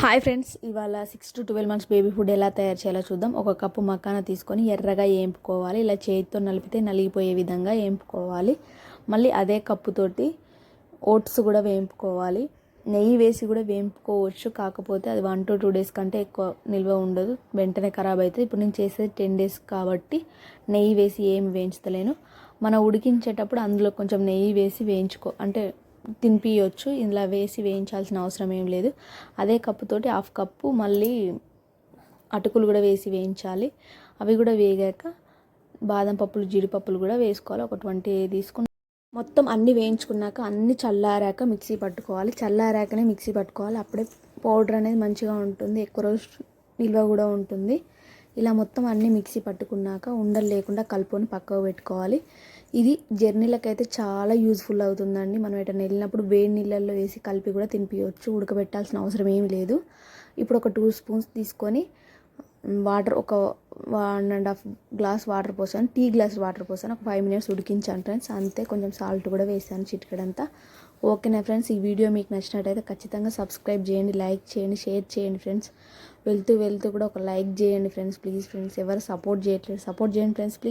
Hi friends, ఇవాళ 6 to 12 months baby food ఎలా తయారు చేయాలో చూద్దాం. ఒక కప్పు మక్కాన తీసుకొని ఎర్రగా వేంపుకోవాలి. ఇలా చేతితో నలిపితే నలిగిపోయే విధంగా వేంపుకోవాలి. మళ్ళీ అదే కప్పుతోటి ఓట్స్ కూడా వేంపుకోవాలి. నెయ్యి వేసి కూడా వేంపుకోవచ్చు, కాకపోతే అది 1 to 2 days కంటే ఎక్కువ నిల్వ ఉండదు, వెంటనే ఖరాబ్ అవుతుంది. ఇప్పుడు నేను చేసేది 10 days కాబట్టి నెయ్యి వేసి ఏమి వేయించలేను. మనం ఉడికించేటప్పుడు అందులో కొంచెం నెయ్యి వేసి అంటే తినిపించవచ్చు. ఇలా వేసి వేయించాల్సిన అవసరం ఏం లేదు. అదే కప్పుతోటి 1/2 కప్పు మళ్ళీ అటుకులు కూడా వేసి వేయించాలి. అవి కూడా వేగాక బాదం పప్పులు, జీడిపప్పులు కూడా వేసుకోవాలి. ఒక 20 తీసుకుని మొత్తం అన్నీ వేయించుకున్నాక అన్నీ చల్లారాక మిక్సీ పట్టుకోవాలి. చల్లారాకనే మిక్సీ పట్టుకోవాలి, అప్పుడే పౌడర్ అనేది మంచిగా ఉంటుంది, ఎక్కువ రోజు నిల్వ కూడా ఉంటుంది. ఇలా మొత్తం అన్నీ మిక్సీ పట్టుకున్నాక ఉండలు లేకుండా కలుపుకొని పక్కకు పెట్టుకోవాలి. ఇది జర్నీలకైతే చాలా యూజ్ఫుల్ అవుతుందండి. మనం ఎటైనా వెళ్ళినప్పుడు వేడి నీళ్ళల్లో వేసి కలిపి కూడా తినిపించవచ్చు, ఉడకబెట్టాల్సిన అవసరం ఏమీ లేదు. ఇప్పుడు ఒక 2 స్పూన్స్ తీసుకొని వాటర్, ఒక 1.5 గ్లాస్ వాటర్ పోసాను, టీ గ్లాస్ వాటర్ పోసాను. ఒక 5 minutes ఉడికించాను ఫ్రెండ్స్, అంతే. కొంచెం సాల్ట్ కూడా వేసాను, చిటికెడంతా. ఓకేనా ఫ్రెండ్స్, ఈ వీడియో మీకు నచ్చినట్టయితే ఖచ్చితంగా సబ్స్క్రైబ్ చేయండి, లైక్ చేయండి, షేర్ చేయండి ఫ్రెండ్స్. వెళ్తూ కూడా ఒక లైక్ చేయండి ఫ్రెండ్స్, ప్లీజ్ ఫ్రెండ్స్. ఎవరు సపోర్ట్ చేయట్లేదు, సపోర్ట్ చేయండి ఫ్రెండ్స్ ప్లీజ్.